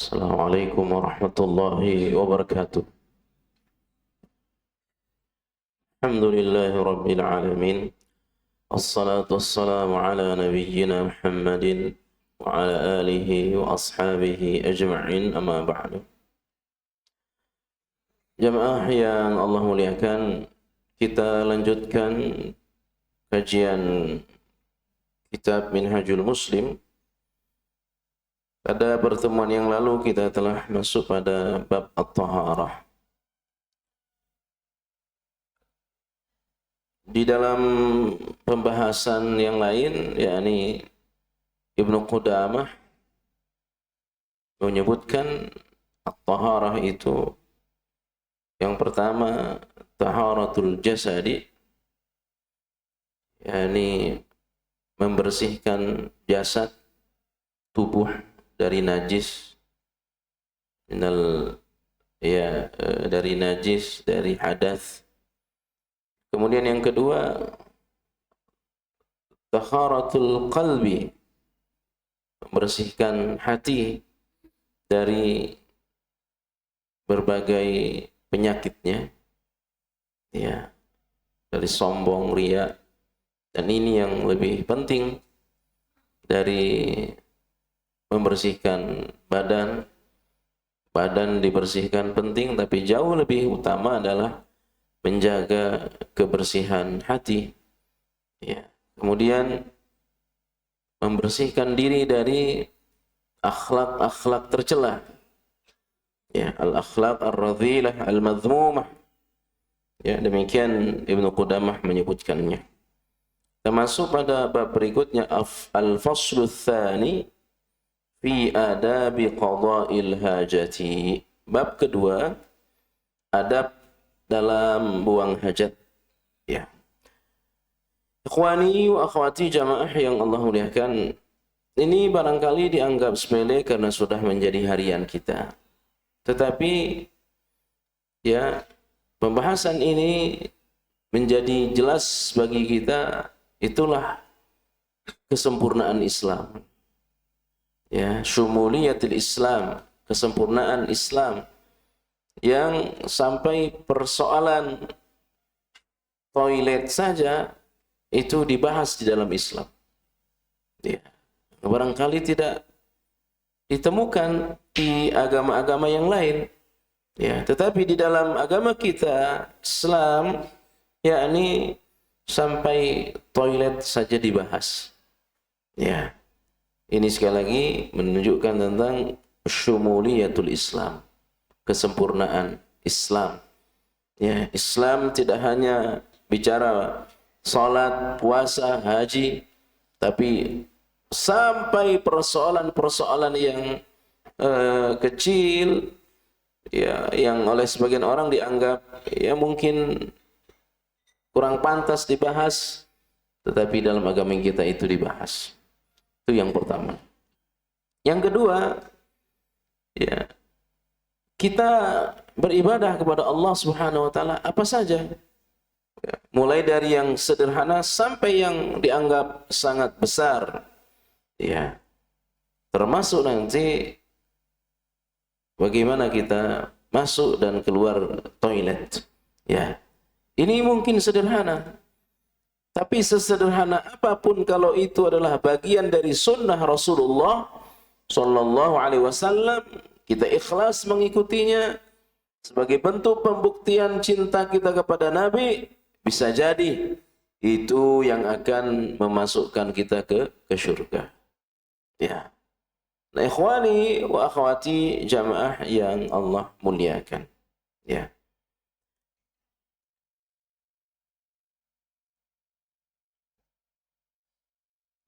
Assalamualaikum warahmatullahi wabarakatuh. Alhamdulillahi rabbil alamin. Assalatu wassalamu ala nabiyyina Muhammadin wa ala alihi wa ashabihi ajma'in, amma ba'du. Jamaah yang Allah muliakan, kita lanjutkan kajian kitab Minhajul Muslim. Pada pertemuan yang lalu kita telah masuk pada bab at-taharah. Di dalam pembahasan yang lain, yakni Ibnu Qudamah menyebutkan at-taharah itu yang pertama taharatul jasadi, yakni membersihkan jasad, tubuh dari najis, dari najis, dari hadas. Kemudian yang kedua, taharatul qalbi, membersihkan hati dari berbagai penyakitnya, ya, dari sombong, riya, dan ini yang lebih penting dari membersihkan badan. Badan dibersihkan penting, tapi jauh lebih utama adalah menjaga kebersihan hati. Ya. Kemudian membersihkan diri dari akhlak-akhlak tercela. Ya, al-akhlak ar-radhilah al-madhmumah. Ya, demikian Ibnu Qudamah menyebutkannya. Termasuk pada bab berikutnya al-faslu tsani fi adabi qada'il hajati. Bab kedua, adab dalam buang hajat. Ya. Ikhwani wa akhwati jamaah yang Allah muliakan, ini barangkali dianggap sepele karena sudah menjadi harian kita. Tetapi ya, pembahasan ini menjadi jelas bagi kita, itulah kesempurnaan Islam. Ya, syumuliyatul Islam, kesempurnaan Islam, yang sampai persoalan toilet saja itu dibahas di dalam Islam. Ya, barangkali tidak ditemukan di agama-agama yang lain. Ya, tetapi di dalam agama kita Islam, yakni sampai toilet saja dibahas. Ya. Ini sekali lagi menunjukkan tentang syumuliyatul Islam, kesempurnaan Islam. Ya, Islam tidak hanya bicara salat, puasa, haji, tapi sampai persoalan-persoalan yang kecil, ya, yang oleh sebagian orang dianggap ya mungkin kurang pantas dibahas, tetapi dalam agama kita itu dibahas. Itu yang pertama. Yang kedua, ya, kita beribadah kepada Allah Subhanahu wa taala apa saja. Ya, mulai dari yang sederhana sampai yang dianggap sangat besar. Ya. Termasuk nanti bagaimana kita masuk dan keluar toilet. Ya. Ini mungkin sederhana. Tapi sesederhana apapun, kalau itu adalah bagian dari sunnah Rasulullah Sallallahu Alaihi Wasallam, kita ikhlas mengikutinya sebagai bentuk pembuktian cinta kita kepada Nabi, bisa jadi itu yang akan memasukkan kita ke surga. Ya. Nah, ikhwani wa akhwati jamaah yang Allah muliakan. Ya.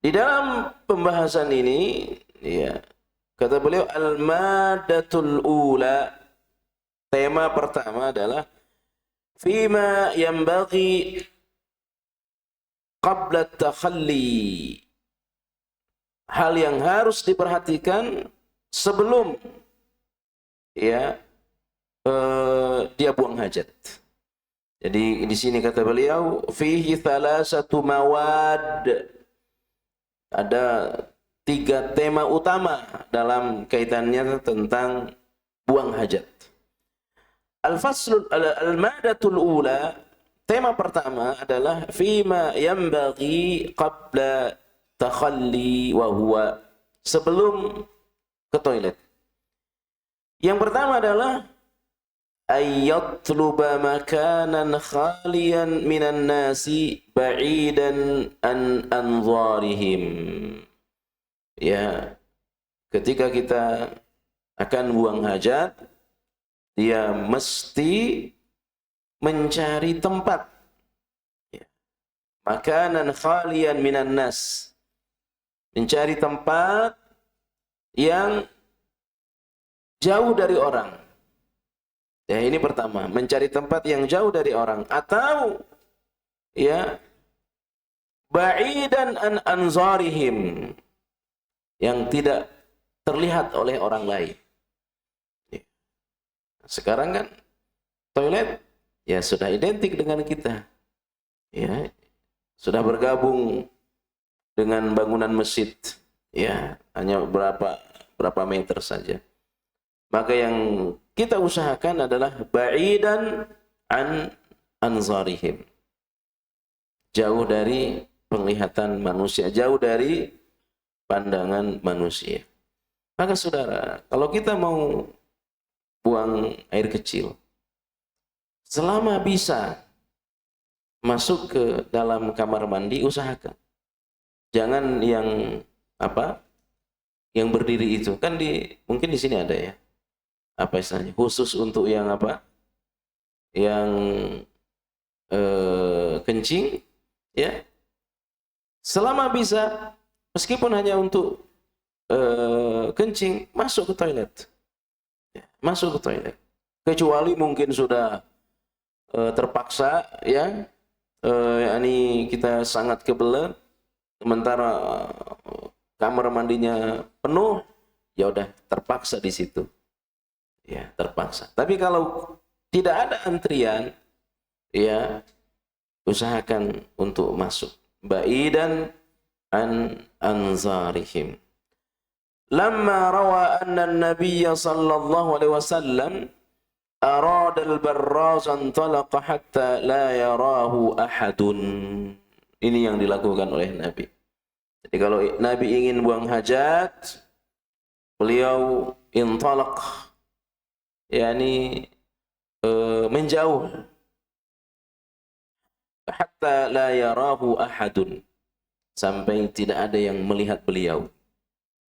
Di dalam pembahasan ini, ya, kata beliau, al-madatul ula, tema pertama adalah fima yanbaghi qabla takhalli, hal yang harus diperhatikan sebelum ya dia buang hajat. Jadi di sini kata beliau, fihi thalathatu mawad, ada 3 tema utama dalam kaitannya tentang buang hajat. Al-madatul ula, tema pertama adalah fima yanbaghi qabla takhalli wa huwa, sebelum ke toilet. Yang pertama adalah ayyatluba makanan khaliyan minan nasi ba'idan an anzarihim. Ya, ketika kita akan buang hajat, dia mesti mencari tempat, ya, makanan khaliyan minan nas, mencari tempat yang jauh dari orang. Ya, ini pertama, mencari tempat yang jauh dari orang, atau ya ba'idan an anzarihim, yang tidak terlihat oleh orang lain. Ya. Sekarang kan toilet ya sudah identik dengan kita. Ya, sudah bergabung dengan bangunan masjid. Ya, hanya berapa meter saja. Maka yang kita usahakan adalah ba'idan an anzarihim, jauh dari penglihatan manusia, jauh dari pandangan manusia. Maka saudara, kalau kita mau buang air kecil, selama bisa masuk ke dalam kamar mandi, usahakan. Jangan yang yang berdiri itu. Kan mungkin di sini ada ya. Apa istilahnya? Khusus untuk yang Yang kencing, ya. Selama bisa, meskipun hanya untuk kencing, masuk ke toilet. Ya, masuk ke toilet. Kecuali mungkin sudah terpaksa, ya, ini kita sangat kebelet, sementara kamar mandinya penuh, ya udah terpaksa di situ. Ya, terpaksa. Tapi kalau tidak ada antrian, ya, usahakan untuk masuk. Ba'idan an anzarihim. Lamma rawa anna an-nabiy sallallahu alaihi wasallam arada al-barraz antalaqa hatta la yarahu ahadun. Ini yang dilakukan oleh Nabi. Jadi kalau Nabi ingin buang hajat, beliau intalaq, yakni menjauh, hatta la yarahu ahadun, sampai tidak ada yang melihat beliau.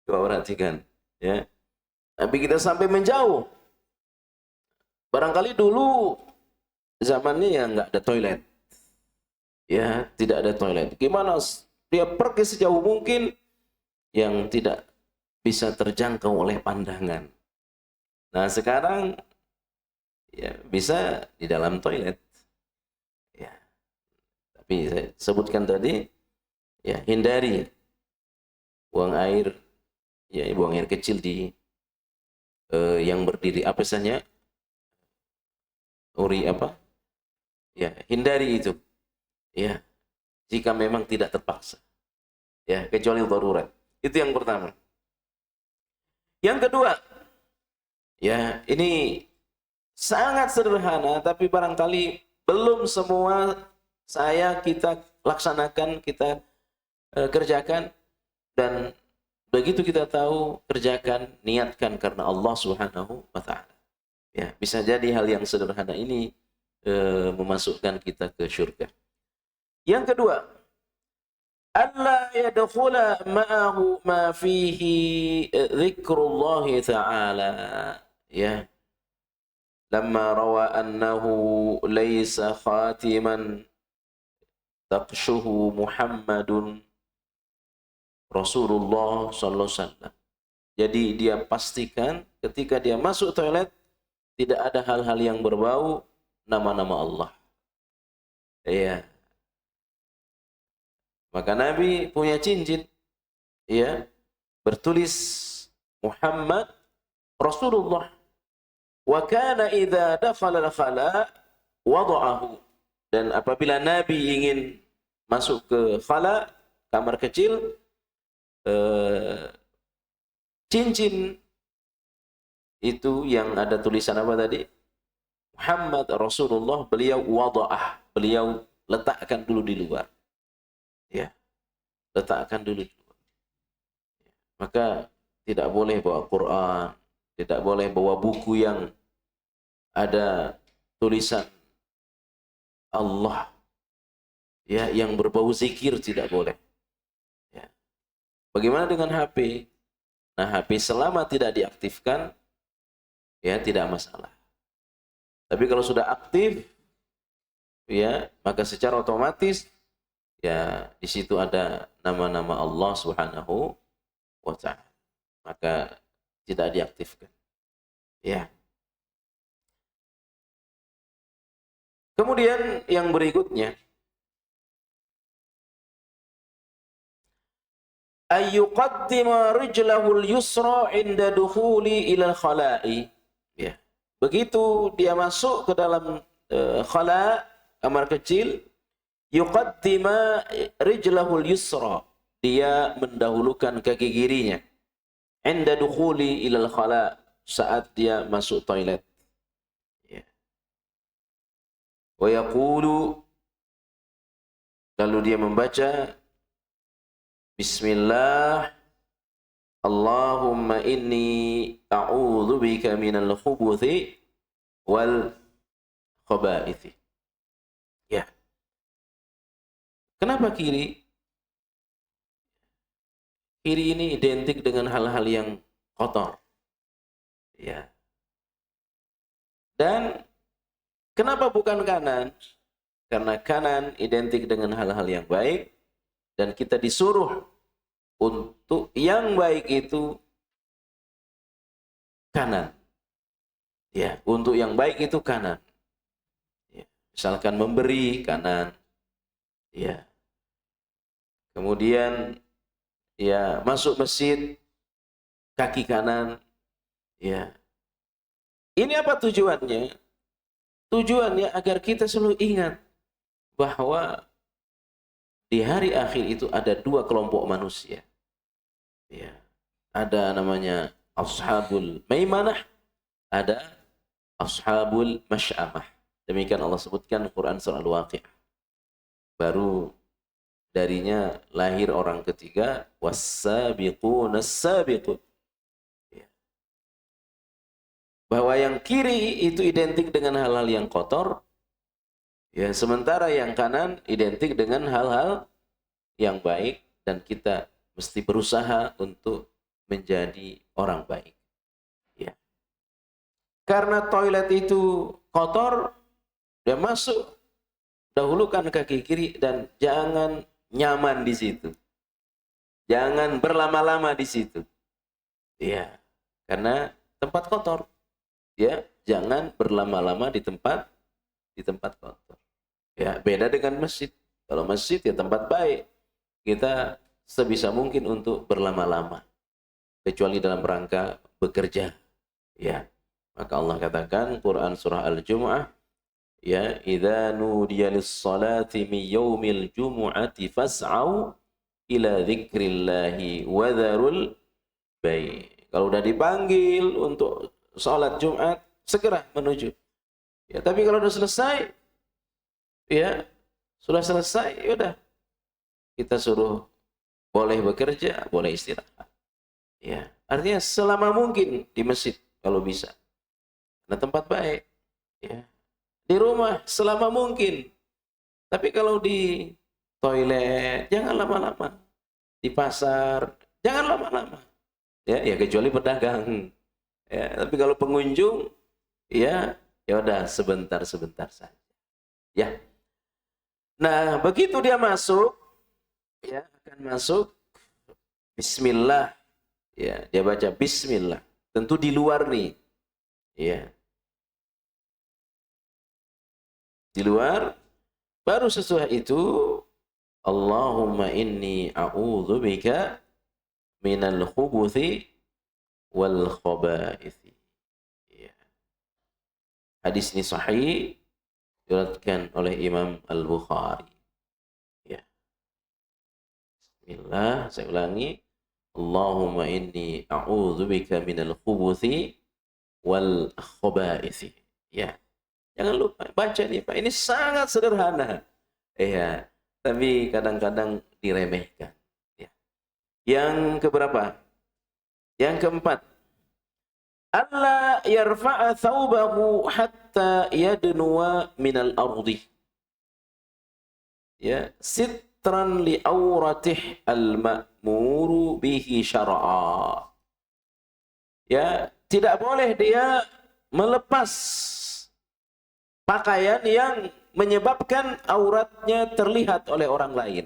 Coba perhatikan, ya. Nabi kita sampai menjauh. Barangkali dulu zamannya ya nggak ada toilet, ya, tidak ada toilet. Gimana dia pergi sejauh mungkin yang tidak bisa terjangkau oleh pandangan. Nah sekarang ya bisa di dalam toilet, ya. Tapi saya sebutkan tadi, ya, hindari buang air, ya, buang air kecil di yang berdiri, apa saja, ya, hindari itu, ya, jika memang tidak terpaksa, ya, kecuali darurat. Itu yang pertama. Yang kedua, ya, ini sangat sederhana, tapi barangkali belum semua kita laksanakan, kita kerjakan, dan begitu kita tahu, kerjakan, niatkan karena Allah Subhanahu wa Ta'ala. Ya, bisa jadi hal yang sederhana ini memasukkan kita ke syurga. Yang kedua, alla yadkhula ma'ahu ma fihi dzikrullah ta'ala, ya. Lamma rawa annahu laysa khatiman taqshuhu Muhammadun Rasulullah sallallahu alaihi wasallam. Jadi dia pastikan ketika dia masuk toilet tidak ada hal-hal yang berbau nama-nama Allah. Ya. Maka Nabi punya cincin, ya, bertulis Muhammad Rasulullah. Wa kana idza dakhala al-khala wada'ahu. Dan apabila Nabi ingin masuk ke khala, kamar kecil, cincin itu yang ada tulisan apa tadi? Muhammad Rasulullah, beliau wada'ah, beliau letakkan dulu di luar. Ya, letakkan dulu di luar. Maka tidak boleh bawa Quran, tidak boleh bawa buku yang ada tulisan Allah, ya, yang berbau zikir, tidak boleh. Ya. Bagaimana dengan HP? Nah, HP selama tidak diaktifkan, ya tidak masalah. Tapi kalau sudah aktif, ya maka secara otomatis, ya di situ ada nama-nama Allah Subhanahu wa Ta'ala. Maka tidak diaktifkan. Ya. Kemudian yang berikutnya, ayyuqaddima rijlahul yusra inda dukhuli ilal khala'i. Ya. Begitu dia masuk ke dalam khala, kamar kecil, yuqaddima rijlahul yusra, dia mendahulukan kaki kirinya. Inda dukhuli ilal khala, saat dia masuk toilet. Ya. Wa yaqulu, lalu dia membaca, Bismillah, Allahumma inni a'udzu bika minal khubuthi wal khabaithi. Ya. Kenapa kiri? Kiri ini identik dengan hal-hal yang kotor. Ya. Dan kenapa bukan kanan? Karena kanan identik dengan hal-hal yang baik, dan kita disuruh untuk yang baik itu kanan. Ya, untuk yang baik itu kanan. Ya, misalkan memberi, kanan. Ya. Kemudian ya masuk masjid, kaki kanan. Ya. Ini apa tujuannya? Tujuannya agar kita selalu ingat bahwa di hari akhir itu ada dua kelompok manusia. Ya. Ada namanya ashabul maimanah, ada ashabul masy'amah. Demikian Allah sebutkan Quran surah Al-Waqi'ah. Baru darinya lahir orang ketiga, was-sabiqunas sabiqun. Ya. Bahwa yang kiri itu identik dengan hal-hal yang kotor, ya, sementara yang kanan identik dengan hal-hal yang baik, dan kita mesti berusaha untuk menjadi orang baik. Ya. Karena toilet itu kotor, dia masuk, dahulukan kaki kiri dan jangan nyaman di situ. Jangan berlama-lama di situ. Ya, karena tempat kotor. Ya, jangan berlama-lama di tempat kotor. Ya, beda dengan masjid. Kalau masjid ya tempat baik. Kita sebisa mungkin untuk berlama-lama. Kecuali dalam rangka bekerja. Ya. Maka Allah katakan Quran surah Al-Jumu'ah, ya, idza nudiya lis-salati min yaumil jumu'ati fas'au ila dzikrillahi wa dzarul bai'. Kalau udah dipanggil untuk salat Jumat, segera menuju. Ya, tapi kalau sudah selesai, ya, sudah selesai, ya udah. Kita suruh boleh bekerja, boleh istirahat. Ya, artinya selama mungkin di masjid kalau bisa. Karena tempat baik. Ya. Di rumah selama mungkin. Tapi kalau di toilet jangan lama-lama. Di pasar jangan lama-lama. Ya, ya kecuali pedagang. Ya, tapi kalau pengunjung, ya, ya udah sebentar-sebentar saja. Ya. Nah, begitu dia masuk, ya, akan masuk Bismillah. Ya, dia baca Bismillah. Tentu di luar nih. Ya. Di luar, baru sesudah itu Allahumma inni a'udzubika minal khubuthi wal khabaithi. Ya. Hadis ini sahih, diriwayatkan oleh Imam Al-Bukhari. Ya. Bismillah, saya ulangi. Allahumma inni a'udzubika minal khubuthi wal khabaithi. Ya. Jangan lupa baca nih Pak. Ini sangat sederhana. Iya, tapi kadang-kadang diremehkan. Ya. Yang keberapa? Yang keempat. Alla yarfa'a thawbahu hatta yadnuwa minal ardi. Ya, sitran li auratih al-ma'muru bihi syara'a. Ya, tidak boleh dia melepas pakaian yang menyebabkan auratnya terlihat oleh orang lain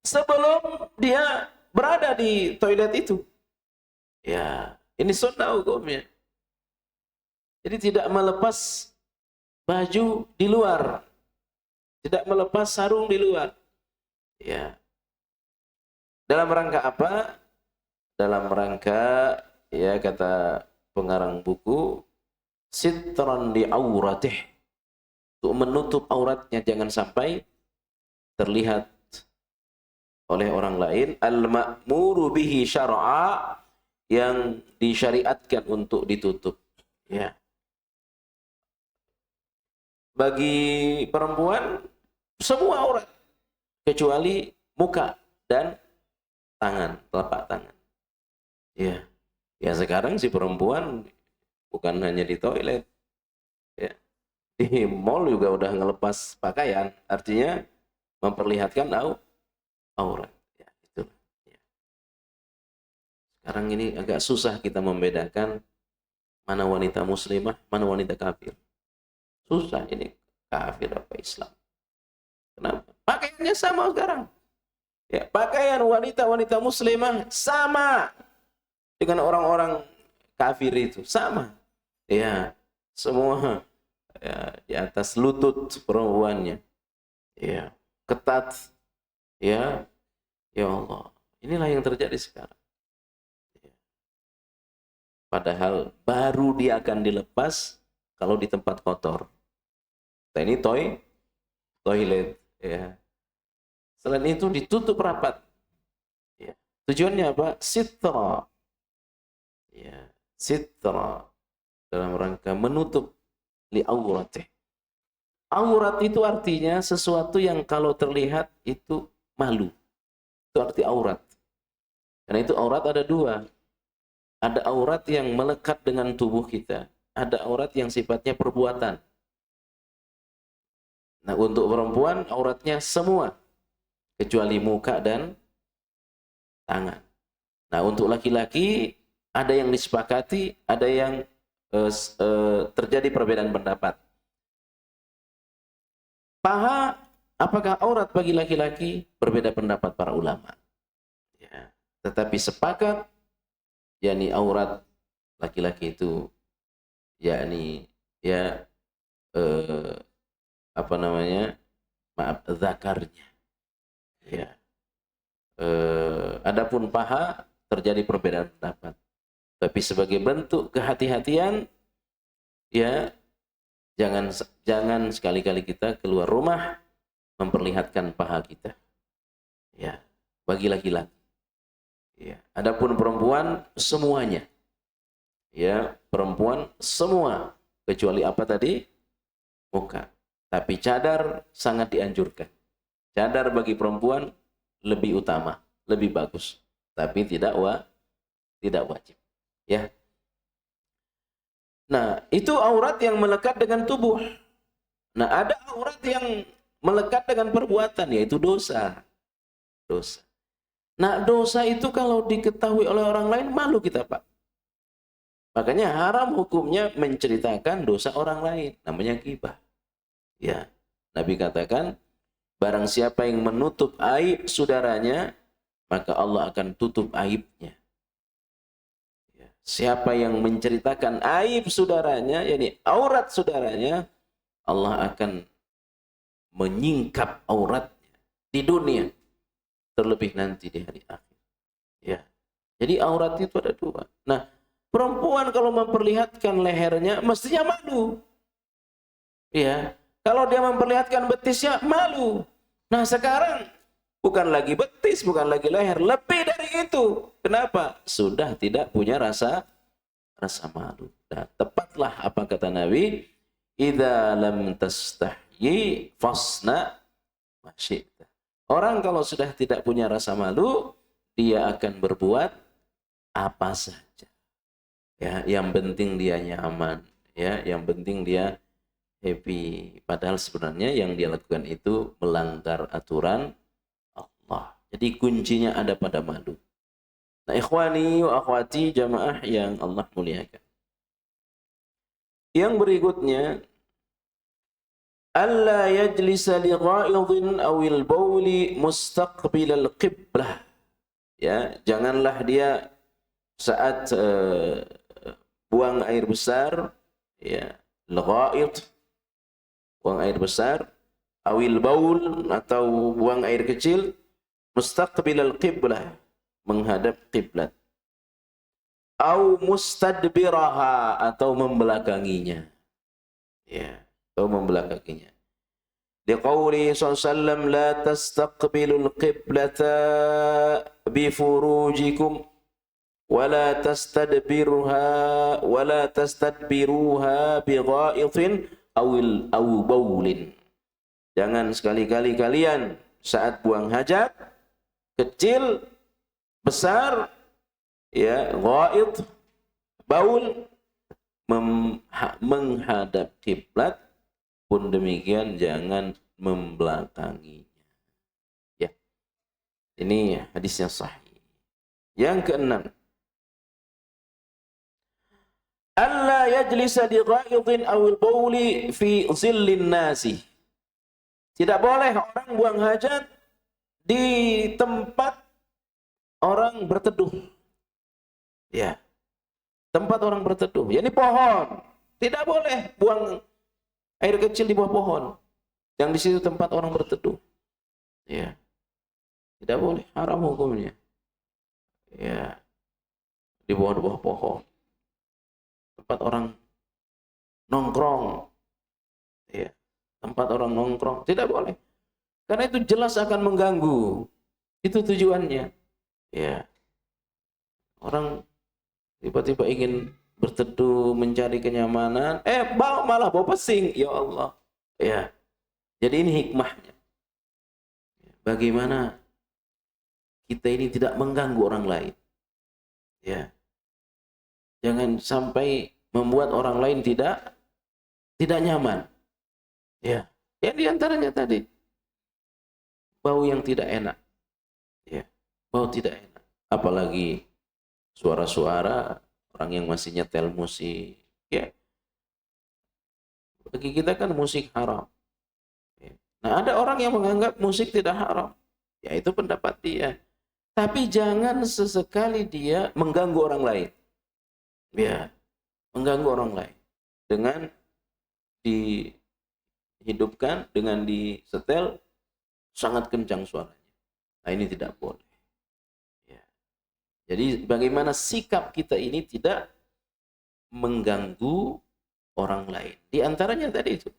sebelum dia berada di toilet itu. Ya, ini sunnah hukumnya. Jadi tidak melepas baju di luar, tidak melepas sarung di luar. Ya. Dalam rangka apa? Dalam rangka, ya kata pengarang buku, sitran li auratih, untuk menutup auratnya jangan sampai terlihat oleh orang lain, al-ma'muru bihi syar'a, yang disyariatkan untuk ditutup. Ya. Bagi perempuan semua aurat kecuali muka dan tangan, telapak tangan. Ya. Ya sekarang si perempuan bukan hanya di toilet, ya, di mall juga udah ngelepas pakaian, artinya memperlihatkan aurat. Ya, itu. Ya. Sekarang ini agak susah kita membedakan mana wanita muslimah, mana wanita kafir. Susah ini, kafir apa Islam. Kenapa? Pakaiannya sama sekarang. Ya, pakaian wanita-wanita muslimah sama dengan orang-orang kafir itu, sama. Ya, semua ya, di atas lutut perempuannya. Ya, ketat. Ya, ya Allah. Inilah yang terjadi sekarang. Ya. Padahal baru dia akan dilepas kalau di tempat kotor. Nah, ini toilet. Ya. Selain itu ditutup rapat. Ya. Tujuannya apa? Sitra. Ya. Sitra. Dalam rangka menutup li auratih. Aurat itu artinya sesuatu yang kalau terlihat itu malu. Itu arti aurat. Karena itu aurat ada dua. Ada aurat yang melekat dengan tubuh kita. Ada aurat yang sifatnya perbuatan. Nah, untuk perempuan auratnya semua kecuali muka dan tangan. Nah, untuk laki-laki ada yang disepakati, ada yang terjadi perbedaan pendapat. Paha apakah aurat bagi laki-laki? Berbeda pendapat para ulama. Ya. Tetapi sepakat, yakni aurat laki-laki itu, yakni ya apa namanya, maaf, zakarnya. Ya. Adapun paha terjadi perbedaan pendapat. Tapi sebagai bentuk kehati-hatian, ya jangan sekali-kali kita keluar rumah memperlihatkan paha kita. Ya, bagi laki-laki. Ya, adapun perempuan semuanya. Ya, perempuan semua kecuali apa tadi? Muka. Tapi cadar sangat dianjurkan. Cadar bagi perempuan lebih utama, lebih bagus. Tapi tidak wajib. Ya. Nah, itu aurat yang melekat dengan tubuh. Nah, ada aurat yang melekat dengan perbuatan, yaitu dosa. Dosa. Nah, dosa itu kalau diketahui oleh orang lain, malu kita, Pak. Makanya haram hukumnya menceritakan dosa orang lain. Namanya ghibah. Ya. Nabi katakan, barang siapa yang menutup aib saudaranya, maka Allah akan tutup aibnya. Siapa yang menceritakan aib saudaranya, yakni aurat saudaranya, Allah akan menyingkap auratnya di dunia, terlebih nanti di hari akhir. Ya. Jadi aurat itu ada dua. Nah, perempuan kalau memperlihatkan lehernya mestinya malu. Ya. Kalau dia memperlihatkan betisnya malu. Nah, sekarang bukan lagi betis, bukan lagi leher, lebih dari itu. Kenapa? Sudah tidak punya rasa malu. Dan tepatlah apa kata Nabi, idza lam tastahyi fasna ma syi'ta. Orang kalau sudah tidak punya rasa malu, dia akan berbuat apa saja. Ya, yang penting dia nyaman, ya, yang penting dia happy. Padahal sebenarnya yang dia lakukan itu melanggar aturan Allah. Jadi kuncinya ada pada malu. Nah, ikhwani wa akhwati jamaah yang Allah muliakan. Yang berikutnya, alla yajlisa li ghaidhin awil bauli mustaqbilal qiblah. Ya, janganlah dia saat buang air besar, ya, ghaid, buang air besar, awil baul atau buang air kecil, mustaqbilal qiblah, menghadap kiblat. Au mustadbiraha, atau membelakanginya. Ya, atau membelakanginya. Liqauli sallallahu la tastaqbilul qiblata bifurujikum wala tastadbiruha bighaithin aw baulin. Jangan sekali-kali kalian saat buang hajat, kecil, besar, ya, ghaid, baul, menghadap kiblat, pun demikian jangan membelakanginya. Ya. Ini hadis yang sahih. Yang keenam, alla yajlisa li ghaidin awil bauli fi zillin nasi. Tidak boleh orang buang hajat di tempat orang berteduh. Ya. Tempat orang berteduh. Ya, ini pohon. Tidak boleh buang air kecil di bawah pohon. Yang di situ tempat orang berteduh. Ya. Tidak boleh, haram hukumnya. Ya. Di bawah pohon. Tempat orang nongkrong. Ya. Tempat orang nongkrong tidak boleh. Karena itu jelas akan mengganggu. Itu tujuannya. Ya. Orang tiba-tiba ingin berteduh, mencari kenyamanan, malah bawa pesing. Ya Allah. Ya. Jadi ini hikmahnya. Bagaimana kita ini tidak mengganggu orang lain. Ya. Jangan sampai membuat orang lain tidak nyaman. Ya. Yang diantaranya tadi, bau yang tidak enak. Ya. Bau tidak enak. Apalagi suara-suara orang yang masih nyetel musik, ya. Bagi kita kan musik haram. Ya. Nah, ada orang yang menganggap musik tidak haram. Ya, itu pendapat dia. Tapi jangan sesekali dia mengganggu orang lain. Ya, mengganggu orang lain. Dengan dihidupkan, dengan disetel, sangat kencang suaranya. Nah, ini tidak boleh. Jadi bagaimana sikap kita ini tidak mengganggu orang lain. Di antaranya tadi itu,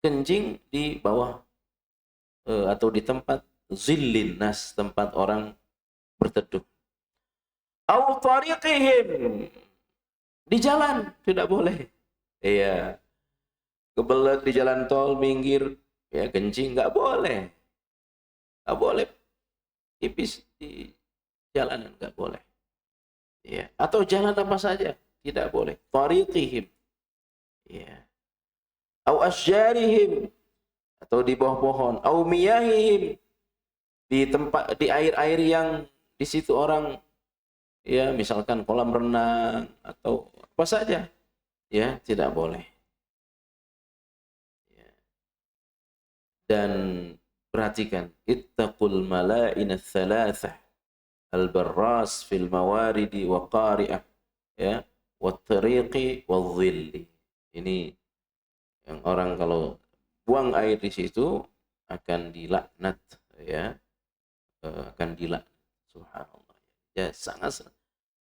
kencing di bawah atau di tempat zillin nas, tempat orang berteduh. Au tariqihim, di jalan tidak boleh. Iya. Kebelet di jalan tol, minggir, ya, kencing nggak boleh. Nggak boleh. Pipis di jalanan nggak boleh. Ya. Atau jalan apa saja tidak boleh. Tariqihim. Ya. Au asjarihim, atau di bawah pohon. Au miyahihim, di tempat, di air-air yang di situ orang, ya, misalkan kolam renang atau apa saja, ya, tidak boleh. Ya. Dan perhatikan, ittaqul mala'ina tsalatsah al-barras fil mawaridi wa qari'ah, ya, wa tariqi wa dhilli. Ini yang orang kalau buang air di situ akan dilaknat, ya, akan dilaknat. Subhanallah. Ya, sangat.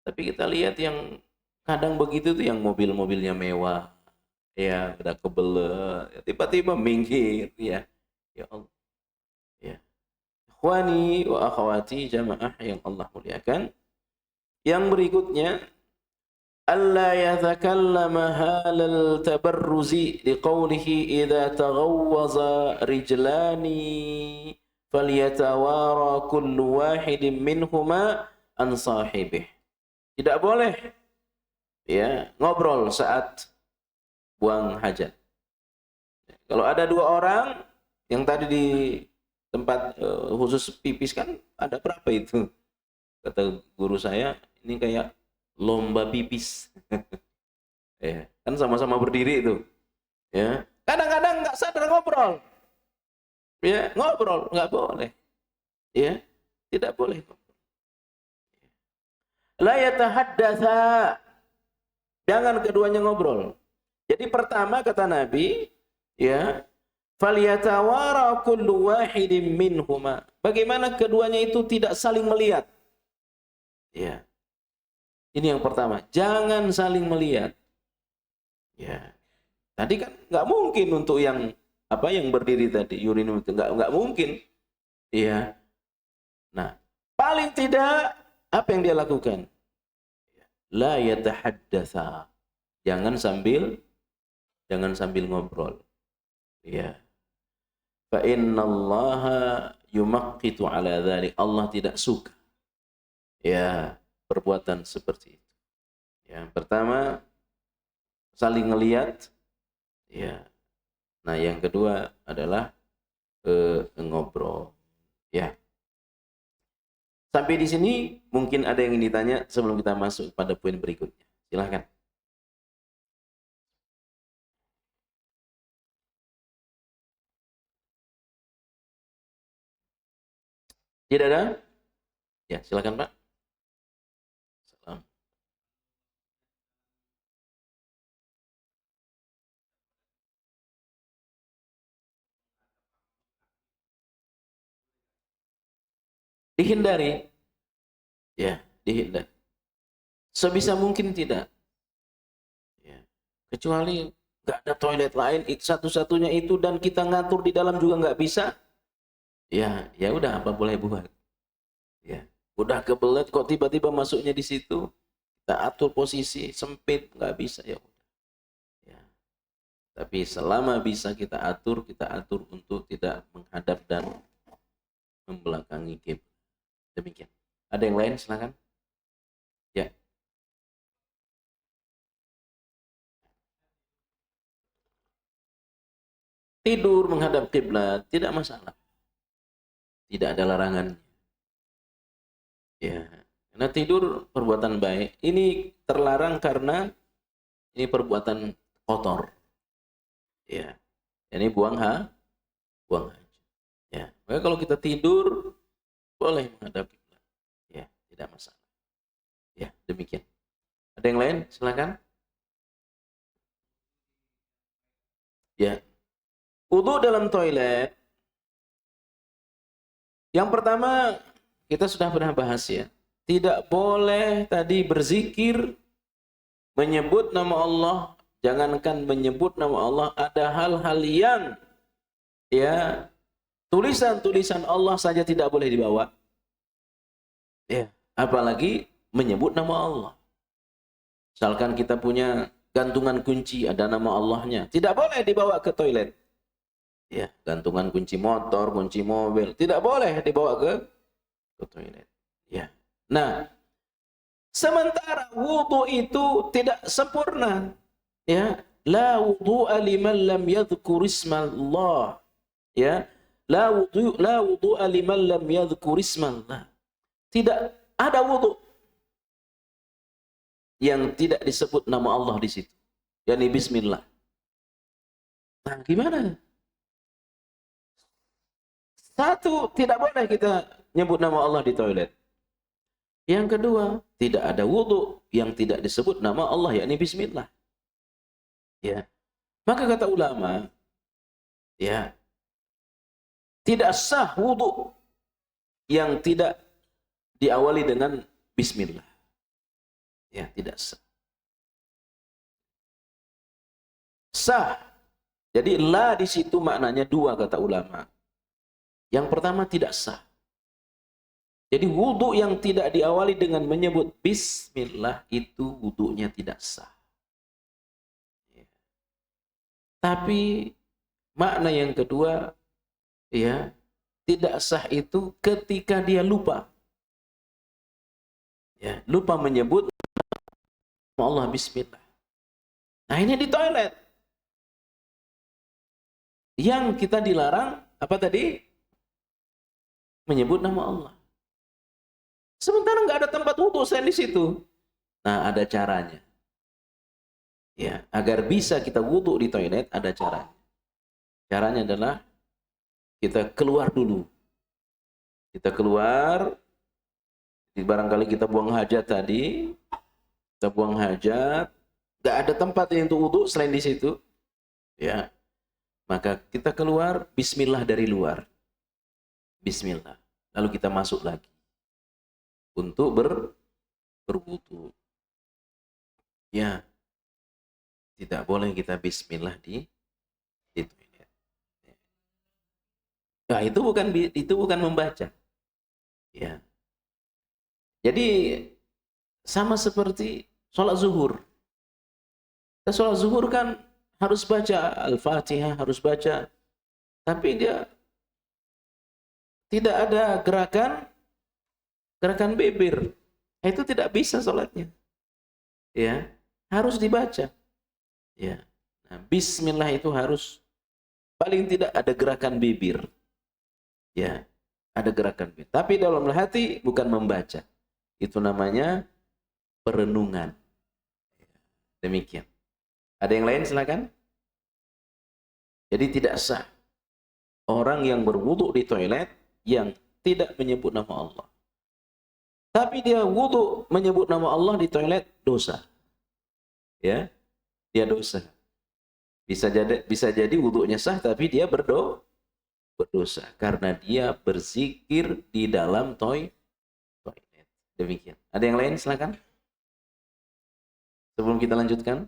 Tapi kita lihat yang kadang begitu tuh yang mobil-mobilnya mewah, ya, udah kebelet, tiba-tiba minggir, ya. Ya Allah. Ya. Ikhwani wa akhwati jamaah yang Allah muliakan. Yang berikutnya, alla yatakallama halal tabarruzi liqawlihi idza taghawwaza rijlani falyatawara kullu wahidin minhuma an sahibih. Tidak boleh ya ngobrol saat buang hajat. Kalau ada dua orang yang tadi di tempat khusus pipis kan ada berapa itu? Kata guru saya, ini kayak lomba pipis. Ya, kan sama-sama berdiri itu. Ya, kadang-kadang nggak sadar ngobrol. Ya, ngobrol nggak boleh. Ya, tidak boleh. La yatahaddatsa. Jangan keduanya ngobrol. Jadi pertama kata Nabi, ya, falyatawara kullu wahidin minhuma. Bagaimana keduanya itu tidak saling melihat? Ya. Ini yang pertama, jangan saling melihat. Ya. Tadi kan nggak mungkin untuk yang berdiri tadi urinum itu nggak mungkin. Iya. Nah, paling tidak apa yang dia lakukan? La yatahaddatsa. Jangan sambil ngobrol. Ya. Fa innallaha yumakkitu ala dzalik. Allah tidak suka. Ya, perbuatan seperti itu. Yang pertama saling ngelihat. Ya. Nah, yang kedua adalah ngobrol. Ya. Sampai di sini mungkin ada yang ingin ditanya sebelum kita masuk pada poin berikutnya. Silahkan. Tidak ada? Ya, silakan Pak. Salam. Dihindari. Ya, dihindari. Sebisa mungkin tidak. Ya. Kecuali nggak ada toilet lain, satu-satunya itu dan kita ngatur di dalam juga nggak bisa. Ya, ya udah apa boleh buat. Ya, udah kebelet kok tiba-tiba masuknya di situ. Kita atur posisi sempit nggak bisa ya udah. Ya. Tapi selama bisa kita atur untuk tidak menghadap dan membelakangi kiblat. Demikian. Ada yang lain silakan. Ya. Tidur menghadap kiblat tidak masalah. Tidak ada larangan. Ya. Karena tidur perbuatan baik. Ini terlarang karena ini perbuatan kotor. Ya. Ini buang hajat. Ya. Maka kalau kita tidur boleh menghadap kiblat. Ya, tidak masalah. Ya, demikian. Ada yang lain? Silakan. Ya. Wudu dalam toilet. Yang pertama kita sudah pernah bahas ya. Tidak boleh tadi berzikir menyebut nama Allah, jangankan menyebut nama Allah, ada hal-hal yang ya tulisan-tulisan Allah saja tidak boleh dibawa. Ya, apalagi menyebut nama Allah. Misalkan kita punya gantungan kunci ada nama Allahnya, tidak boleh dibawa ke toilet. Ya, gantungan kunci motor, kunci mobil, tidak boleh dibawa ke toilet. Ya. Nah, sementara wudu itu tidak sempurna. Ya, la wudu'a liman lam yadhkur ismallah. Ya, la wudu'a liman lam yadhkur ismallah. Tidak ada wudu yang tidak disebut nama Allah di situ. Yani bismillah. Nah, gimana? Satu, tidak boleh kita nyebut nama Allah di toilet. Yang kedua, tidak ada wudu yang tidak disebut nama Allah, yakni bismillah. Ya. Maka kata ulama, ya, tidak sah wudu yang tidak diawali dengan bismillah. Ya, tidak sah. Sah. Jadi la di situ maknanya dua kata ulama. Yang pertama tidak sah. Jadi wudhu yang tidak diawali dengan menyebut bismillah itu wudhunya tidak sah. Tapi makna yang kedua, ya, tidak sah itu ketika dia lupa. Ya, lupa menyebut Allah bismillah. Nah, ini di toilet. Yang kita dilarang apa tadi? Menyebut nama Allah. Sementara nggak ada tempat wudhu selain di situ. Nah, ada caranya. Ya, agar bisa kita wudhu di toilet ada caranya. Caranya adalah kita keluar dulu. Kita keluar, barangkali kita buang hajat tadi, kita buang hajat, nggak ada tempat untuk wudhu selain di situ, ya, maka kita keluar, bismillah dari luar, bismillah, lalu kita masuk lagi untuk berwudhu. Ya, tidak boleh kita bismillah di toilet. Nah, itu bukan membaca. Ya. Jadi sama seperti sholat zuhur. Kita sholat zuhur kan harus baca Al-Fatihah, harus baca. Tapi dia tidak ada gerakan bibir. Itu tidak bisa sholatnya. Ya, harus dibaca. Ya. Nah, bismillah itu harus paling tidak ada gerakan bibir. Ya, ada gerakan bibir. Tapi dalam hati bukan membaca. Itu namanya perenungan. Demikian. Ada yang lain silakan. Jadi tidak sah orang yang berwudu di toilet yang tidak menyebut nama Allah. Tapi dia wudu menyebut nama Allah di toilet, dosa. Ya, dia dosa. Bisa jadi wudunya sah tapi dia berdosa karena dia berzikir di dalam toilet. Demikian. Ada yang lain silakan. Sebelum kita lanjutkan.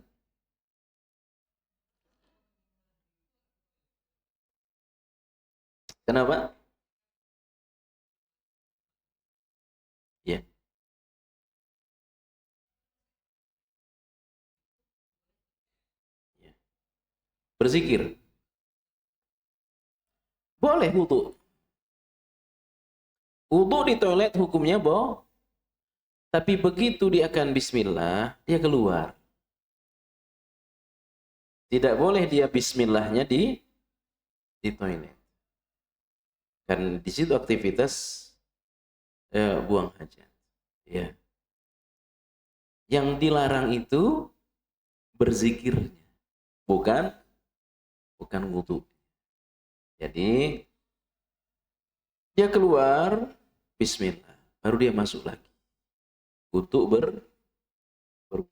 Kenapa? Ya. Ya. Berzikir. Boleh wudu. Wudu di toilet hukumnya tapi begitu dia akan bismillah, dia keluar. Tidak boleh dia bismillahnya di toilet. Kan di situ aktivitas buang hajat. Ya. Yang dilarang itu berzikirnya, bukan wudu. Jadi dia keluar, bismillah, baru dia masuk lagi untuk berwudu.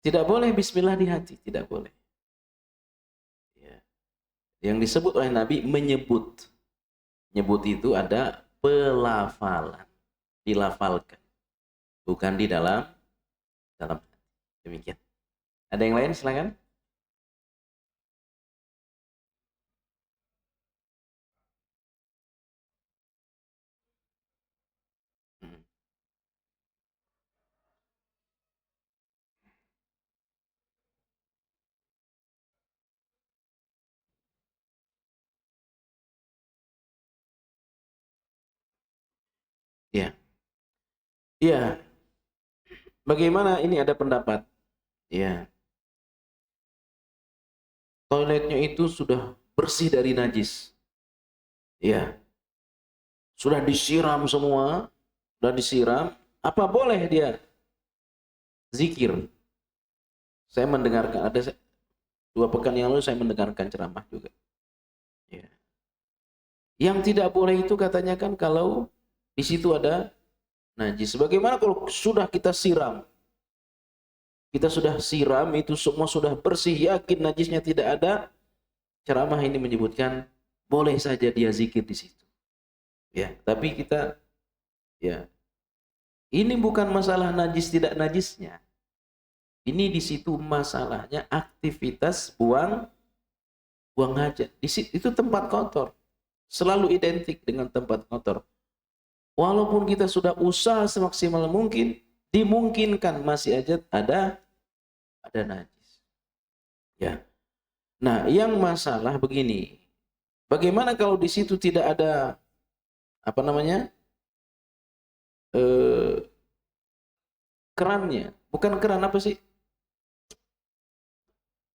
Tidak boleh bismillah di hati, tidak boleh. Ya. Yang disebut oleh Nabi menyebut. Nyebut itu ada pelafalan, dilafalkan, bukan di dalam hati. Demikian. Ada yang lain silakan. Ya. Ya. Bagaimana ini ada pendapat? Ya. Toiletnya itu sudah bersih dari najis. Ya. Sudah disiram semua, sudah disiram, apa boleh dia zikir? Saya mendengarkan, ada 2 pekan yang lalu saya mendengarkan ceramah juga. Ya. Yang tidak boleh itu katanya kan kalau di situ ada najis. Bagaimana kalau sudah kita siram? Kita sudah siram, itu semua sudah bersih, yakin najisnya tidak ada. Ceramah ini menyebutkan boleh saja dia zikir di situ. Ya, tapi kita ya ini bukan masalah najis tidak najisnya. Ini di situ masalahnya aktivitas buang hajat. Di situ itu tempat kotor. selalu identik dengan tempat kotor. Walaupun kita sudah usaha semaksimal mungkin, dimungkinkan masih aja ada najis. Ya. Nah, yang masalah begini. Bagaimana kalau di situ tidak ada apa namanya? Kerannya. Bukan keran, apa sih?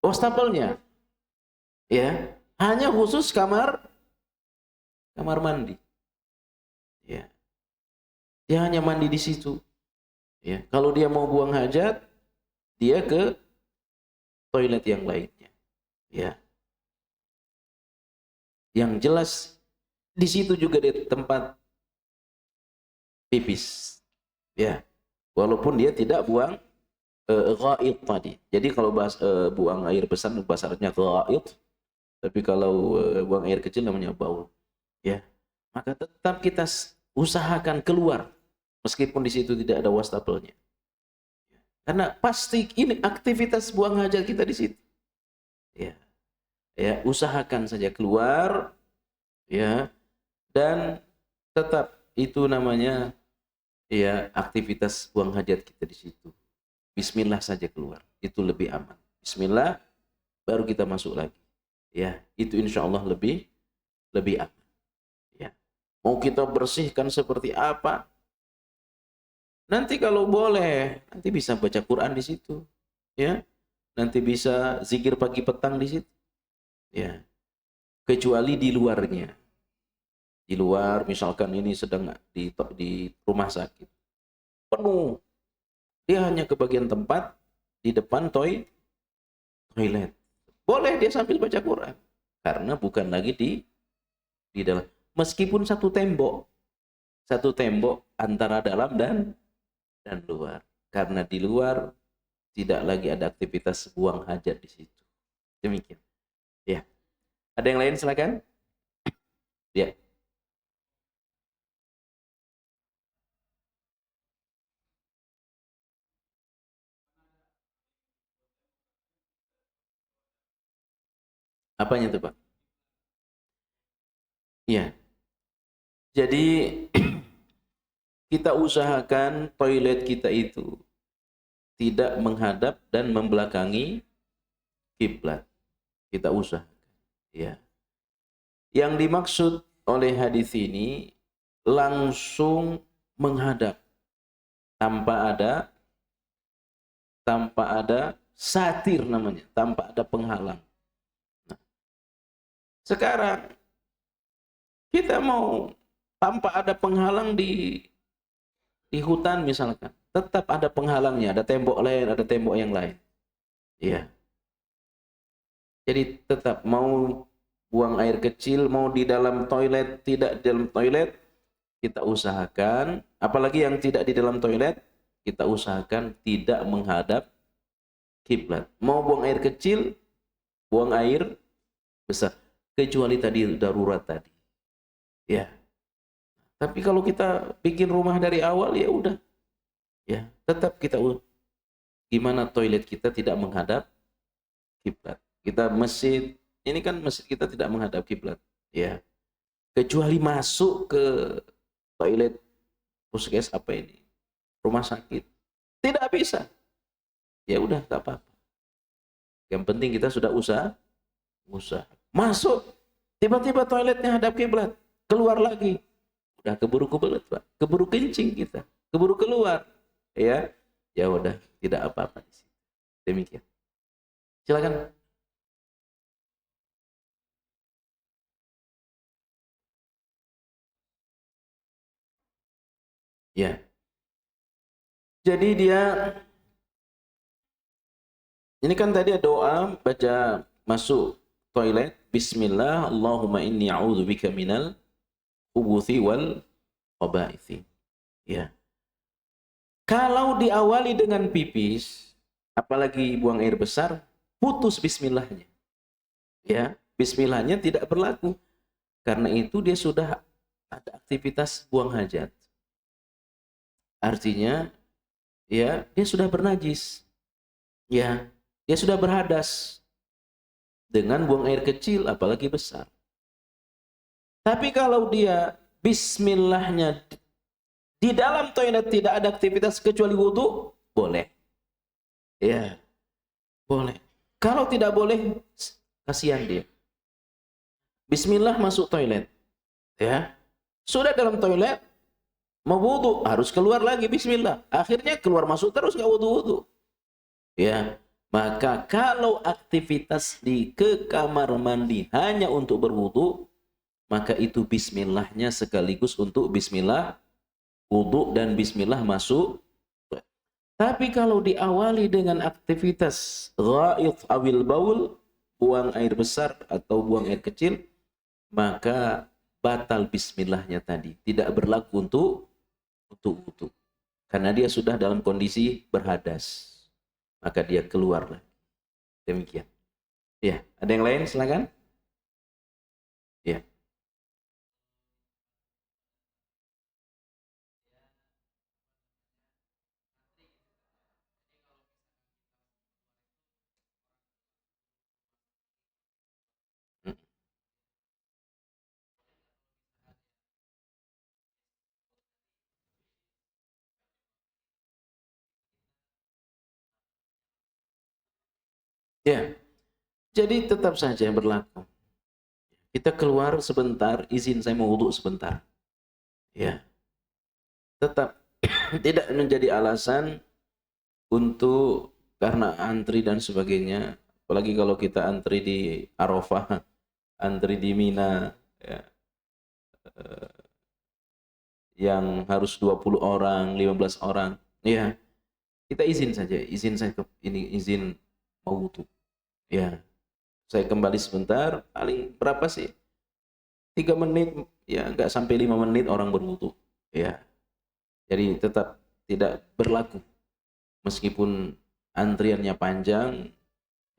Wastafelnya. Ya. Hanya khusus kamar mandi. Ya. Dia hanya mandi di situ. Ya. Kalau dia mau buang hajat, dia ke toilet yang lainnya. Ya. Yang jelas di situ juga di tempat pipis. Ya. Walaupun dia tidak buang ghaid tadi. Jadi kalau buang air besar bahasa Arabnya ghaid, tapi kalau buang air kecil namanya baul. Ya. Maka tetap kita usahakan keluar meskipun di situ tidak ada wastafelnya. Karena pasti ini aktivitas buang hajat kita di situ. Ya. Ya, usahakan saja keluar ya, dan tetap itu namanya ya aktivitas buang hajat kita di situ. Bismillah saja keluar, itu lebih aman. Bismillah, baru kita masuk lagi. Ya, itu insya Allah lebih aman. Ya, mau kita bersihkan seperti apa? Nanti kalau boleh, nanti bisa baca Quran di situ. Ya, nanti bisa zikir pagi petang di situ. Ya, kecuali di luarnya. Di luar, misalkan ini sedang di rumah sakit, penuh. Dia hanya ke bagian tempat di depan toilet. Boleh dia sambil baca Quran, karena bukan lagi di dalam. Meskipun satu tembok antara dalam dan luar, karena di luar tidak lagi ada aktivitas buang hajat di situ. Demikian. Ya. Ada yang lain silakan. Ya. Apanya tuh, Pak? Iya. Jadi kita usahakan toilet kita itu tidak menghadap dan membelakangi kiblat. Kita usahakan. Ya. Yang dimaksud oleh hadis ini langsung menghadap tanpa ada satir namanya, tanpa ada penghalang. Nah, sekarang kita mau tanpa ada penghalang di hutan misalkan, tetap ada penghalangnya, ada tembok lain, ada tembok yang lain. Iya. Jadi tetap mau buang air kecil, mau di dalam toilet, tidak di dalam toilet, kita usahakan, apalagi yang tidak di dalam toilet, kita usahakan tidak menghadap kiblat. Mau buang air kecil, buang air besar, kecuali tadi darurat tadi. Ya. Tapi kalau kita bikin rumah dari awal, ya udah. Ya, tetap kita gimana toilet kita tidak menghadap kiblat. Kita masjid, ini kan masjid kita tidak menghadap kiblat, ya. Kecuali masuk ke toilet puskes apa ini, rumah sakit, tidak bisa. Ya udah, tak apa-apa. Yang penting kita sudah usaha. Masuk, tiba-tiba toiletnya hadap kiblat, keluar lagi. Udah keburu kebelet, Pak. Keburu kencing kita, keburu keluar. Ya. Ya udah, tidak apa-apa di sini. Demikian. Silakan. Ya. Jadi dia ini kan tadi doa baca masuk toilet, bismillah, Allahumma inni a'udzubika minal khubuthi wal khabaithi. Ya. Kalau diawali dengan pipis, apalagi buang air besar, putus bismillahnya. Ya, bismillahnya tidak berlaku. Karena itu dia sudah ada aktivitas buang hajat. Artinya, ya, dia sudah bernajis. Ya, dia sudah berhadas dengan buang air kecil, apalagi besar. Tapi kalau dia bismillahnya di dalam toilet tidak ada aktivitas kecuali wudu, boleh. Ya, boleh. Kalau tidak boleh, kasihan dia. Bismillah masuk toilet. Ya. Sudah dalam toilet, mau wudu, harus keluar lagi bismillah. Akhirnya keluar masuk terus nggak wudu-wudu. Ya. Maka kalau aktivitas ke kamar mandi hanya untuk berwudu, maka itu bismillahnya sekaligus untuk bismillah wudu dan bismillah masuk. Tapi kalau diawali dengan aktivitas ghaid awil baul, buang air besar atau buang air kecil, maka batal bismillahnya tadi, tidak berlaku untuk wudu. Karena dia sudah dalam kondisi berhadas. Maka dia keluar. Demikian. Ya, ada yang lain silakan. Ya. Ya. Jadi tetap saja berlaku. Kita keluar sebentar, izin saya mau wudhu sebentar. Ya. Tetap tidak menjadi alasan untuk karena antri dan sebagainya. Apalagi kalau kita antri di Arafah, antri di Mina, ya, yang harus 20 orang, 15 orang. Ya, kita izin saja, izin saya ini izin mau wudhu. Ya, saya kembali sebentar, paling berapa sih? 3 menit, ya nggak sampai 5 menit orang berwudhu. Ya, jadi tetap tidak berlaku. Meskipun antriannya panjang,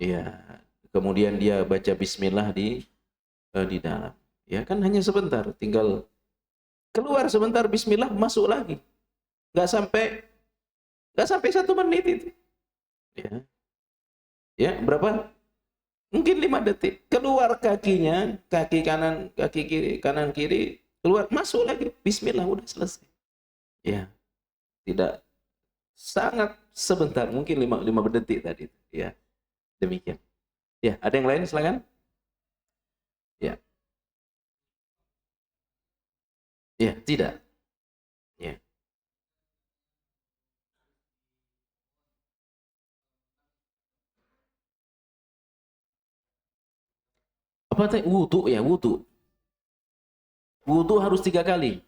ya kemudian dia baca bismillah di dalam. Ya kan hanya sebentar, tinggal keluar sebentar bismillah masuk lagi. Nggak sampai 1 menit itu. Ya. Ya, berapa? Mungkin 5 detik. Keluar kakinya, kaki kanan, kaki kiri, kanan kiri, keluar masuk lagi. Bismillah udah selesai. Ya. Tidak sangat sebentar, mungkin 5 detik tadi. Ya. Demikian. Ya, ada yang lain silakan? Ya. Ya, tidak. Ya. Apa tadi? Wudu ya, wudu. Wudu harus 3 kali.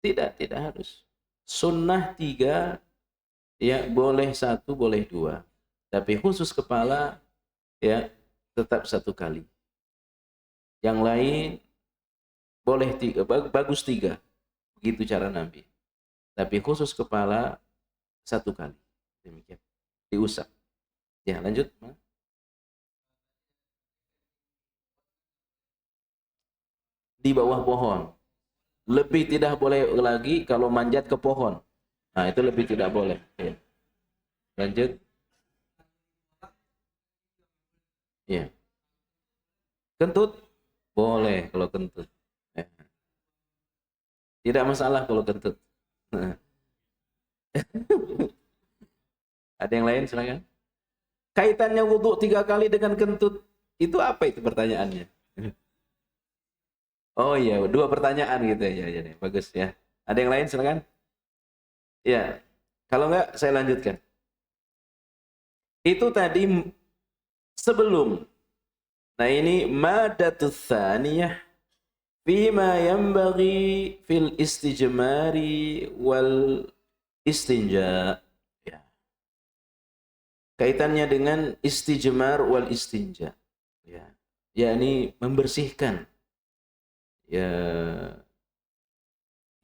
Tidak harus. Sunnah 3, ya boleh 1, boleh 2. Tapi khusus kepala, ya tetap 1 kali. Yang lain boleh 3, bagus 3. Begitu cara Nabi. Tapi khusus kepala 1 kali. Demikian. Diusap. Ya, lanjut. Di bawah pohon. Lebih tidak boleh lagi kalau manjat ke pohon. Nah, itu lebih tidak boleh. Ya. Lanjut. Ya. Kentut? Boleh kalau kentut. Ya. Tidak masalah kalau kentut. Ada yang lain silakan. Kaitannya wudhu 3 kali dengan kentut, itu apa itu pertanyaannya? Oh iya, 2 pertanyaan gitu ya. Ya, ya. Bagus ya. Ada yang lain silakan. Ya. Kalau enggak saya lanjutkan. Itu tadi sebelum. Nah ini madatus tsaniyah fima yanbaghi fil istijmari wal istinja. Ya. Kaitannya dengan istijmar wal istinja. Ya. Yakni membersihkan. Ya,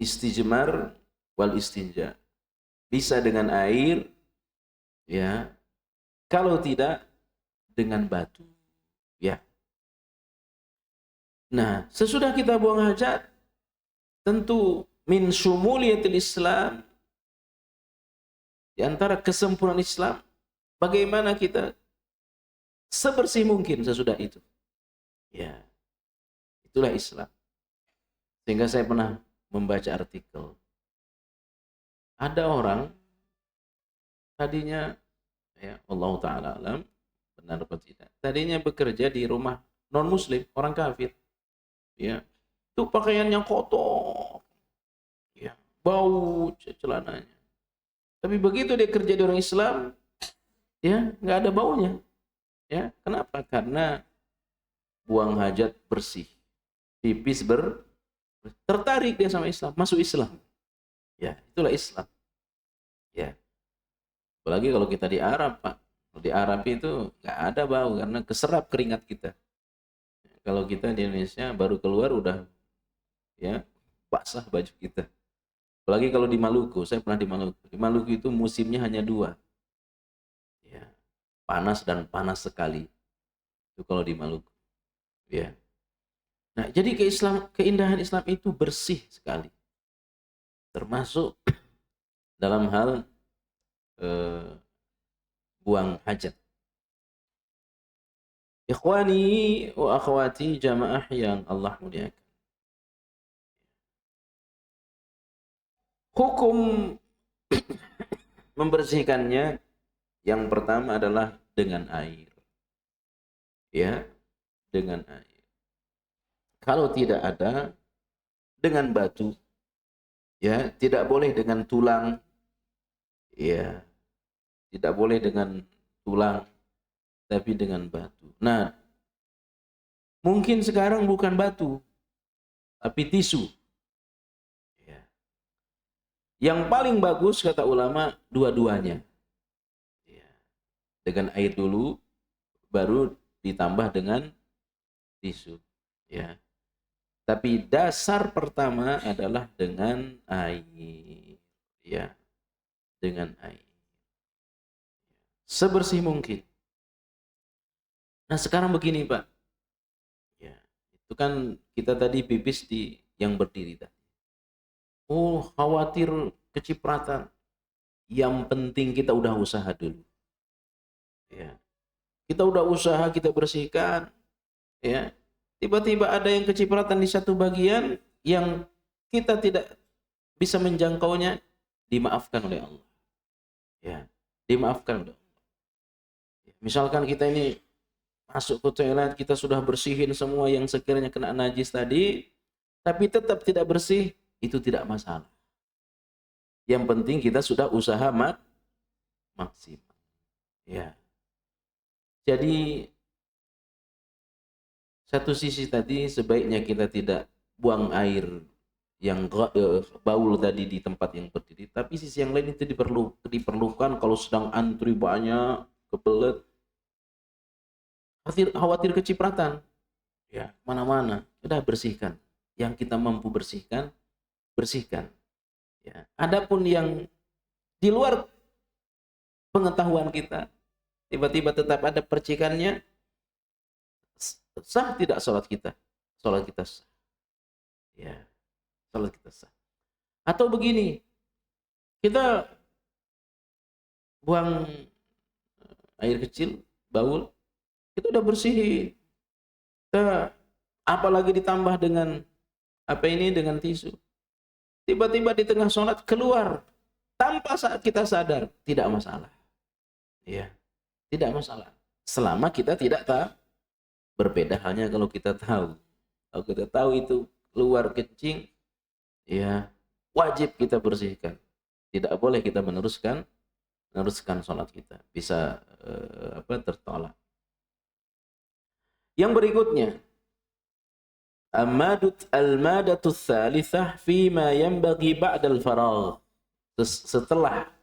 istijmar wal istinja. Bisa dengan air, ya. Kalau tidak dengan batu. Ya. Nah, sesudah kita buang hajat, tentu min syumuliyatil Islam, di antara kesempurnaan Islam, bagaimana kita sebersih mungkin sesudah itu. Ya. Itulah Islam. Sehingga saya pernah membaca artikel. Ada orang tadinya, ya Allah Ta'ala alam, benar atau tidak, tadinya bekerja di rumah non-muslim, orang kafir. Ya, itu pakaiannya kotor, ya, bau celananya. Tapi begitu dia kerja di orang Islam, ya nggak ada baunya. Ya, kenapa? Karena buang hajat bersih, pipis tertarik dia sama Islam, masuk Islam. Ya, itulah Islam. Ya, apalagi kalau kita di Arab, Pak. Di Arab itu nggak ada bau karena keserap keringat kita. Kalau kita di Indonesia baru keluar udah, ya, basah baju kita. Apalagi kalau di Maluku, saya pernah di Maluku. Di Maluku itu musimnya hanya 2. Ya, panas dan panas sekali. Itu kalau di Maluku. Ya. Nah, jadi keindahan Islam itu bersih sekali. Termasuk dalam hal buang hajat. Ikhwani wa akhwati jamaah yang Allah muliakan. Hukum membersihkannya yang pertama adalah dengan air. Ya, dengan air. Kalau tidak ada, dengan batu. Ya, tidak boleh dengan tulang. Ya, tidak boleh dengan tulang, tapi dengan batu. Nah, mungkin sekarang bukan batu, tapi tisu. Ya. Yang paling bagus kata ulama dua-duanya. Ya. Dengan air dulu, baru ditambah dengan tisu. Ya. Tapi dasar pertama adalah dengan air. Ya. Dengan air. Sebersih mungkin. Nah, sekarang begini, Pak. Ya, itu kan kita tadi pipis di yang berdiri tadi. Oh, khawatir kecipratan. Yang penting kita udah usaha dulu. Ya. Kita udah usaha, kita bersihkan. Ya. Tiba-tiba ada yang kecipratan di satu bagian yang kita tidak bisa menjangkaunya, dimaafkan oleh Allah. Ya, dimaafkan oleh Allah. Misalkan kita ini masuk ke toilet, kita sudah bersihin semua yang sekiranya kena najis tadi, tapi tetap tidak bersih, itu tidak masalah. Yang penting kita sudah usaha maksimal. Ya. Jadi satu sisi tadi sebaiknya kita tidak buang air yang baul tadi di tempat yang berdiri, tapi sisi yang lain itu diperlukan kalau sedang antri banyak, kebelet, khawatir kecipratan, ya mana-mana, sudah bersihkan. Yang kita mampu bersihkan, bersihkan. Ya. Adapun yang di luar pengetahuan kita, tiba-tiba tetap ada percikannya, sah tidak sholat kita? Sholat kita sah. Ya, sholat kita sah. Atau begini, kita buang air kecil, baul, kita udah bersihin. Kita, apalagi ditambah dengan dengan tisu. Tiba-tiba di tengah sholat keluar tanpa kita sadar, tidak masalah. Ya, tidak masalah. Selama kita tidak tahu. Berbeda halnya kalau kita tahu. Kalau kita tahu itu keluar kencing, ya wajib kita bersihkan. Tidak boleh kita meneruskan sholat kita. Bisa tertolak. Yang berikutnya, al-madatu tsalitsah fi ma yanbaghi ba'da al-faragh. Setelah,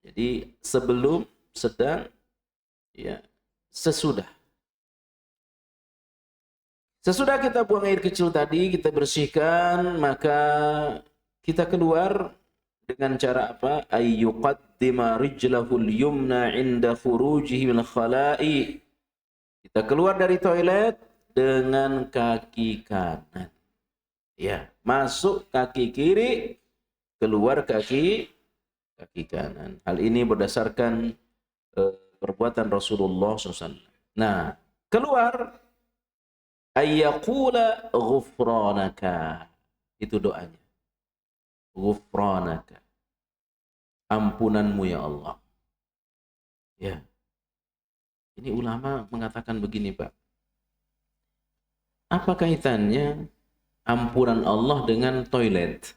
jadi sebelum, sedang, ya sesudah. Sesudah kita buang air kecil tadi, kita bersihkan, maka kita keluar dengan cara apa? Ayyuqaddima rijlahul yumna 'inda khurujihi min khala'i. Kita keluar dari toilet dengan kaki kanan. Ya, masuk kaki kiri, keluar kaki kanan. Hal ini berdasarkan perbuatan Rasulullah SAW. Nah, keluar ayyaqula ghufranaka. Itu doanya. Ghufranaka. Ampunanmu ya Allah. Ya. Ini ulama mengatakan begini, Pak. Apa kaitannya ampunan Allah dengan toilet?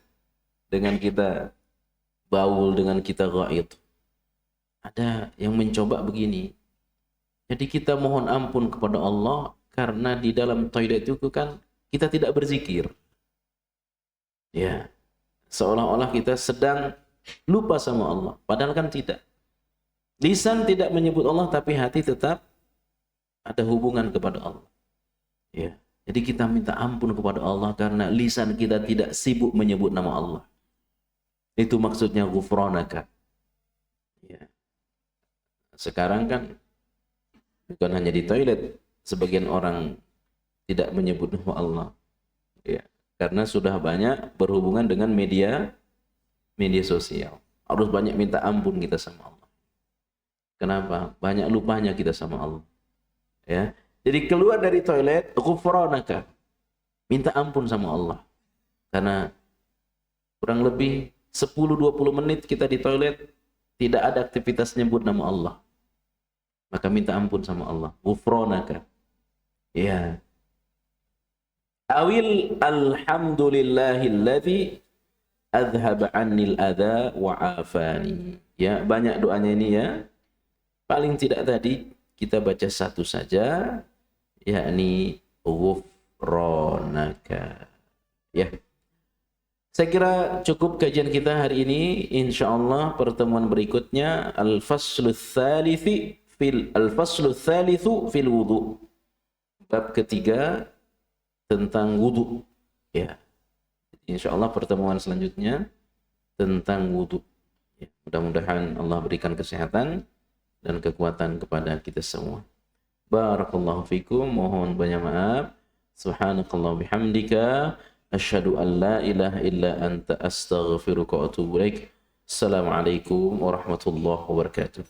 Dengan kita baul, dengan kita ghaid? Ada yang mencoba begini. Jadi kita mohon ampun kepada Allah karena di dalam toilet itu kan kita tidak berzikir. Ya. Seolah-olah kita sedang lupa sama Allah. Padahal kan tidak. Lisan tidak menyebut Allah, tapi hati tetap ada hubungan kepada Allah. Ya. Jadi kita minta ampun kepada Allah karena lisan kita tidak sibuk menyebut nama Allah. Itu maksudnya ghufranaka. Ya. Sekarang kan bukan hanya di toilet, sebagian orang tidak menyebut nama Allah. Ya. Karena sudah banyak berhubungan dengan media sosial. Harus banyak minta ampun kita sama Allah. Kenapa? Banyak lupanya kita sama Allah. Ya. Jadi keluar dari toilet, ghufranaka. Minta ampun sama Allah. Karena kurang lebih 10-20 menit kita di toilet, tidak ada aktivitas nyebut nama Allah. Maka minta ampun sama Allah. Ghufranaka. Ya. Awil alhamdulillahilladzi adhhaba 'annil adza wa 'afani. Ya, banyak doanya ini ya. Paling tidak tadi kita baca satu saja, yakni ghufranaka. Ya. Saya kira cukup kajian kita hari ini. Insyaallah pertemuan berikutnya al-faslu tsalitsu fil wudu. Bab ketiga tentang wudu. Ya. Insyaallah pertemuan selanjutnya tentang wudu. Ya. Mudah-mudahan Allah berikan kesehatan dan kekuatan kepada kita semua. Barakallahu fikum. Mohon banyak maaf. Subhanakallah bihamdika. Asyhadu an la ilaha illa anta astaghfiruka wa atubu ilaik. Assalamualaikum warahmatullahi wabarakatuh.